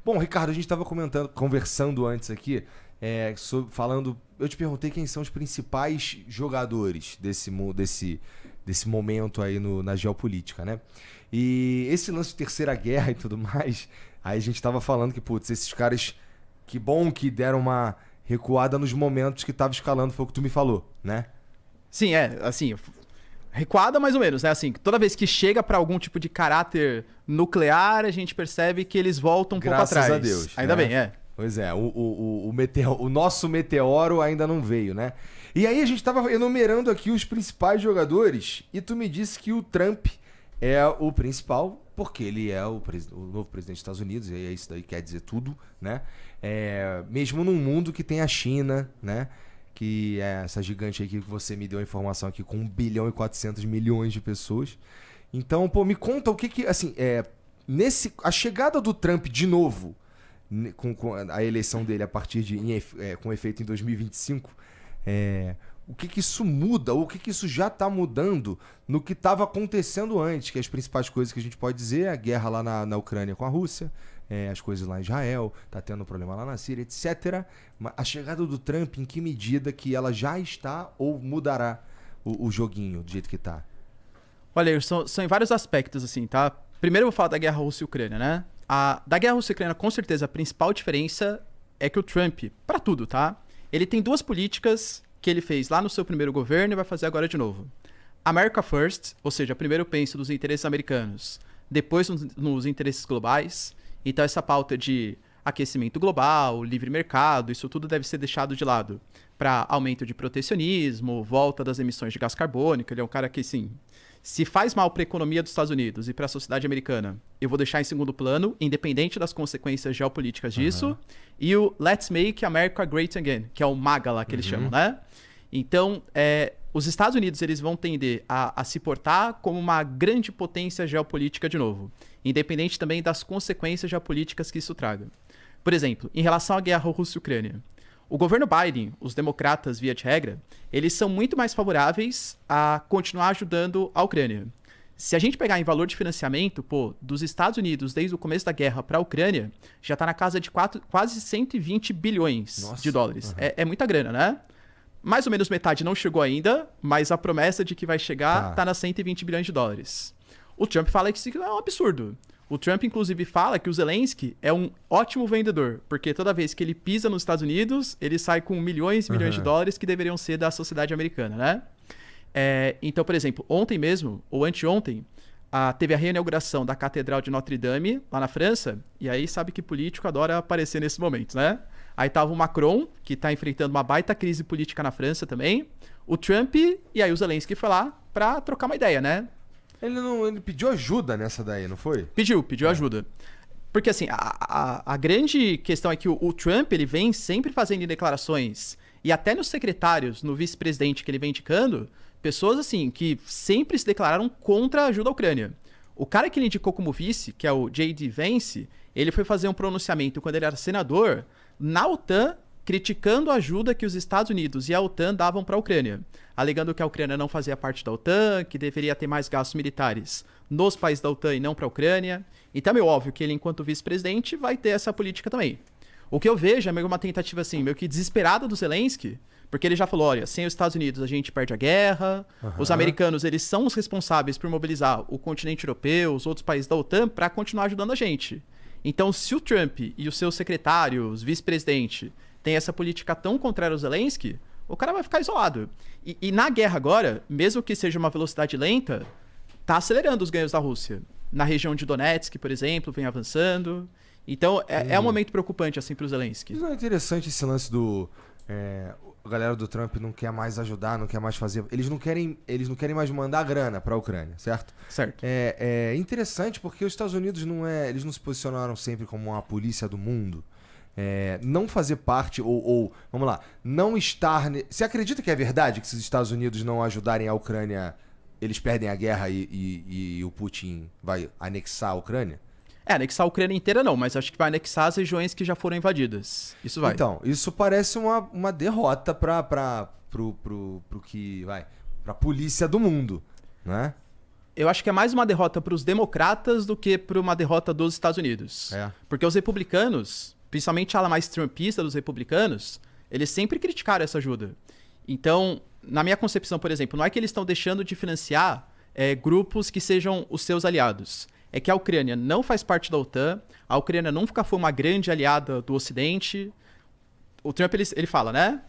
Bom, Ricardo, a gente estava conversando antes aqui, eu te perguntei quem são os principais jogadores desse momento aí na geopolítica, né? E esse lance de Terceira Guerra e tudo mais, aí a gente estava falando que, putz, esses caras, que bom que deram uma recuada nos momentos que tava escalando, foi o que tu me falou, né? Sim, assim, recuada mais ou menos, né? Assim, toda vez que chega pra algum tipo de caráter nuclear, a gente percebe que eles voltam um pouco atrás. Graças a Deus. Ainda né? bem. Pois é, o nosso meteoro ainda não veio, né? E aí a gente tava enumerando aqui os principais jogadores e tu me disse que o Trump é o principal, porque ele é o novo presidente dos Estados Unidos, e isso daí quer dizer tudo, né? Mesmo num mundo que tem a China, né? Que é essa gigante aí que você me deu a informação aqui, com 1 bilhão e 400 milhões de pessoas. Então, pô, me conta o que assim, a chegada do Trump de novo, com a eleição dele a partir com efeito em 2025, o que isso muda, ou o que isso já está mudando no que estava acontecendo antes, que as principais coisas que a gente pode dizer, a guerra lá na Ucrânia com a Rússia, as coisas lá em Israel, tá tendo problema lá na Síria, etc. A chegada do Trump, em que medida que ela já está ou mudará o joguinho do jeito que tá? Olha, são em vários aspectos, assim, tá? Primeiro eu vou falar da guerra Rússia e Ucrânia, né? Da guerra Rússia e Ucrânia, com certeza, a principal diferença é que o Trump, pra tudo, tá? Ele tem duas políticas que ele fez lá no seu primeiro governo e vai fazer agora de novo. America First, ou seja, primeiro eu penso nos interesses americanos, depois nos interesses globais. Então essa pauta de aquecimento global, livre mercado, isso tudo deve ser deixado de lado para aumento de protecionismo, volta das emissões de gás carbônico. Ele é um cara que, sim, se faz mal para a economia dos Estados Unidos e para a sociedade americana, eu vou deixar em segundo plano, independente das consequências geopolíticas disso. E o Let's Make America Great Again, que é o MAGA lá que eles chamam, né? Então, os Estados Unidos eles vão tender a se portar como uma grande potência geopolítica de novo, independente também das consequências geopolíticas que isso traga. Por exemplo, em relação à guerra Rússia e Ucrânia, o governo Biden, os democratas, via de regra, eles são muito mais favoráveis a continuar ajudando a Ucrânia. Se a gente pegar em valor de financiamento, dos Estados Unidos, desde o começo da guerra para a Ucrânia, já está na casa de quase 120 bilhões de dólares. É muita grana, né? Mais ou menos metade não chegou ainda, mas a promessa de que vai chegar está nas 120 bilhões de dólares. O Trump fala que isso é um absurdo. O Trump, inclusive, fala que o Zelensky é um ótimo vendedor, porque toda vez que ele pisa nos Estados Unidos, ele sai com milhões e milhões de dólares que deveriam ser da sociedade americana, né? Então, por exemplo, ontem mesmo, ou anteontem, teve a reinauguração da Catedral de Notre Dame, lá na França, e aí sabe que político adora aparecer nesses momentos, né? Aí tava o Macron, que tá enfrentando uma baita crise política na França também, o Trump, e aí o Zelensky foi lá pra trocar uma ideia, né? Ele pediu ajuda nessa daí, não foi? Pediu ajuda. Porque, assim, a grande questão é que o Trump, ele vem sempre fazendo declarações, e até nos secretários, no vice-presidente que ele vem indicando, pessoas, assim, que sempre se declararam contra a ajuda à Ucrânia. O cara que ele indicou como vice, que é o J.D. Vance, ele foi fazer um pronunciamento quando ele era senador, na OTAN, criticando a ajuda que os Estados Unidos e a OTAN davam para a Ucrânia, alegando que a Ucrânia não fazia parte da OTAN, que deveria ter mais gastos militares nos países da OTAN e não para a Ucrânia. Então é meio óbvio que ele, enquanto vice-presidente, vai ter essa política também. O que eu vejo é meio uma tentativa assim, meio que desesperada do Zelensky, porque ele já falou, olha, sem os Estados Unidos a gente perde a guerra, os americanos eles são os responsáveis por mobilizar o continente europeu, os outros países da OTAN, para continuar ajudando a gente. Então, se o Trump e os seus secretários, vice-presidente, têm essa política tão contrária ao Zelensky, o cara vai ficar isolado. E na guerra agora, mesmo que seja uma velocidade lenta, tá acelerando os ganhos da Rússia. Na região de Donetsk, por exemplo, vem avançando. Então, é um momento preocupante, assim, pro Zelensky. Não é interessante esse lance do... a galera do Trump não quer mais ajudar, não quer mais fazer... Eles não querem mais mandar grana pra Ucrânia, certo? Certo. É interessante porque os Estados Unidos eles não se posicionaram sempre como uma polícia do mundo. Não fazer parte, vamos lá, não estar... Você acredita que é verdade que se os Estados Unidos não ajudarem a Ucrânia, eles perdem a guerra e o Putin vai anexar a Ucrânia? Anexar a Ucrânia inteira não, mas acho que vai anexar as regiões que já foram invadidas. Isso vai. Então, isso parece uma derrota pra polícia do mundo, né? eu acho que é mais uma derrota para os democratas do que para uma derrota dos Estados Unidos. Porque os republicanos, principalmente a ala mais trumpista dos republicanos, eles sempre criticaram essa ajuda. Então, na minha concepção, por exemplo, não é que eles estão deixando de financiar grupos que sejam os seus aliados. É que a Ucrânia não faz parte da OTAN, a Ucrânia nunca foi uma grande aliada do Ocidente. O Trump, ele fala, né?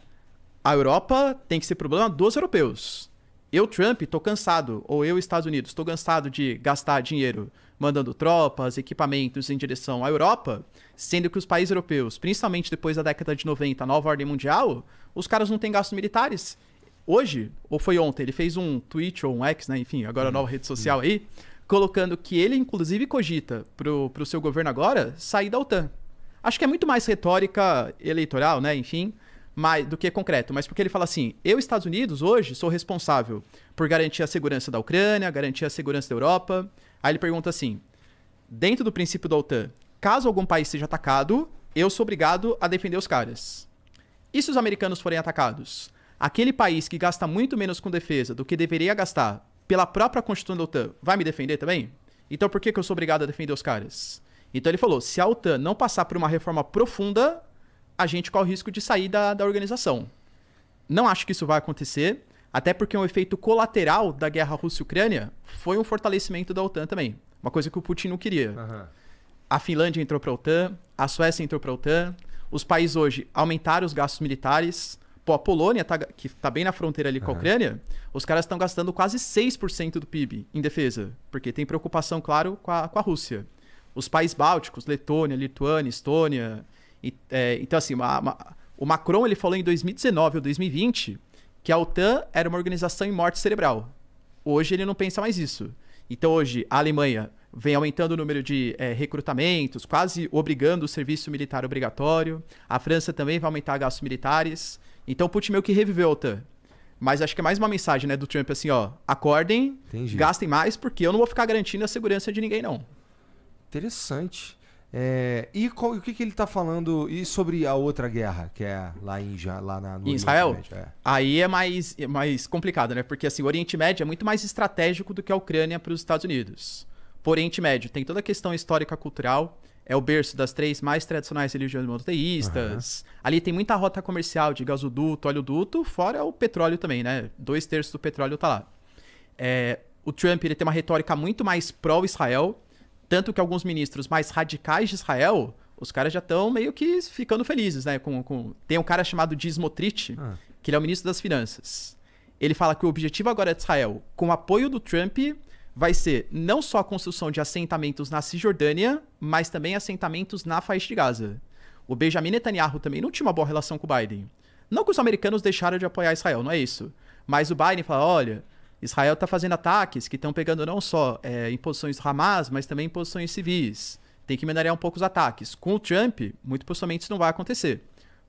A Europa tem que ser problema dos europeus. Eu, Trump, tô cansado, ou eu, Estados Unidos, tô cansado de gastar dinheiro mandando tropas, equipamentos em direção à Europa, sendo que os países europeus, principalmente depois da década de 90, a nova ordem mundial, os caras não têm gastos militares. Hoje, ou foi ontem, ele fez um tweet ou um X, né? Enfim, agora a nova rede social aí, colocando que ele, inclusive, cogita pro seu governo agora sair da OTAN. Acho que é muito mais retórica eleitoral, né? Enfim, do que concreto. Mas porque ele fala assim, eu, Estados Unidos, hoje, sou responsável por garantir a segurança da Ucrânia, garantir a segurança da Europa. Aí ele pergunta assim, dentro do princípio da OTAN, caso algum país seja atacado, eu sou obrigado a defender os caras. E se os americanos forem atacados? Aquele país que gasta muito menos com defesa do que deveria gastar pela própria Constituição da OTAN, vai me defender também? Então por que eu sou obrigado a defender os caras? Então ele falou, se a OTAN não passar por uma reforma profunda, a gente corre o risco de sair da organização. Não acho que isso vai acontecer, até porque um efeito colateral da guerra Rússia-Ucrânia foi um fortalecimento da OTAN também. Uma coisa que o Putin não queria. A Finlândia entrou para a OTAN, a Suécia entrou para a OTAN, os países hoje aumentaram os gastos militares. Pô, a Polônia, que está bem na fronteira ali com a Ucrânia, os caras estão gastando quase 6% do PIB em defesa, porque tem preocupação, claro, com a Rússia. Os países bálticos, Letônia, Lituânia, Estônia. Então, assim, o Macron ele falou em 2019 ou 2020 que a OTAN era uma organização em morte cerebral. Hoje ele não pensa mais isso. Então, hoje, a Alemanha vem aumentando o número de recrutamentos, quase obrigando o serviço militar obrigatório. A França também vai aumentar gastos militares. Então, o Putin meio que reviveu a OTAN. Mas acho que é mais uma mensagem, né, do Trump assim, ó, acordem, gastem mais, porque eu não vou ficar garantindo a segurança de ninguém, não. Interessante. E o que ele tá falando e sobre a outra guerra, que é lá no em Israel? Aí é mais complicado, né? Porque assim, o Oriente Médio é muito mais estratégico do que a Ucrânia para os Estados Unidos. O Oriente Médio tem toda a questão histórica cultural, é o berço das 3 mais tradicionais religiões monoteístas. Ali tem muita rota comercial de gasoduto, oleoduto, fora o petróleo também, né? 2/3 do petróleo tá lá. O Trump ele tem uma retórica muito mais pró-Israel, tanto que alguns ministros mais radicais de Israel, os caras já estão meio que ficando felizes, né? Tem um cara chamado de Smotrich, que ele é o ministro das Finanças. Ele fala que o objetivo agora de Israel, com o apoio do Trump, vai ser não só a construção de assentamentos na Cisjordânia, mas também assentamentos na faixa de Gaza. O Benjamin Netanyahu também não tinha uma boa relação com o Biden. Não que os americanos deixaram de apoiar Israel, não é isso. Mas o Biden fala, olha, Israel está fazendo ataques que estão pegando não só em posições Hamas, mas também em posições civis. Tem que menores um pouco os ataques. Com o Trump, muito possivelmente isso não vai acontecer.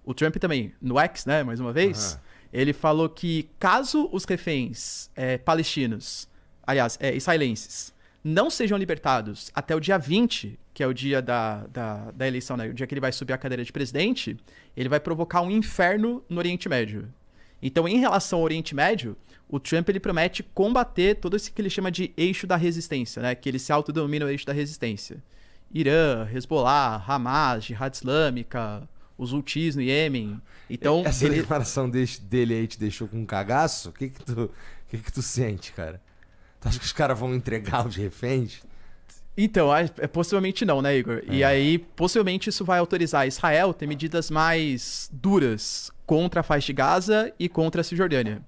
O Trump também, no X, né, mais uma vez, ele falou que caso os reféns palestinos, aliás, israelenses, não sejam libertados até o dia 20, que é o dia da eleição, né, o dia que ele vai subir a cadeira de presidente, ele vai provocar um inferno no Oriente Médio. Então, em relação ao Oriente Médio, o Trump ele promete combater todo esse que ele chama de eixo da resistência, né? Que ele se autodenomina o eixo da resistência. Irã, Hezbollah, Hamas, Jihad Islâmica, os Houthis no Iêmen. Então, essa declaração dele aí te deixou com um cagaço? O que tu sente, cara? Tu acha que os caras vão entregar os reféns? Então, possivelmente não, né, Igor? E aí, possivelmente isso vai autorizar Israel a ter medidas mais duras contra a faixa de Gaza e contra a Cisjordânia.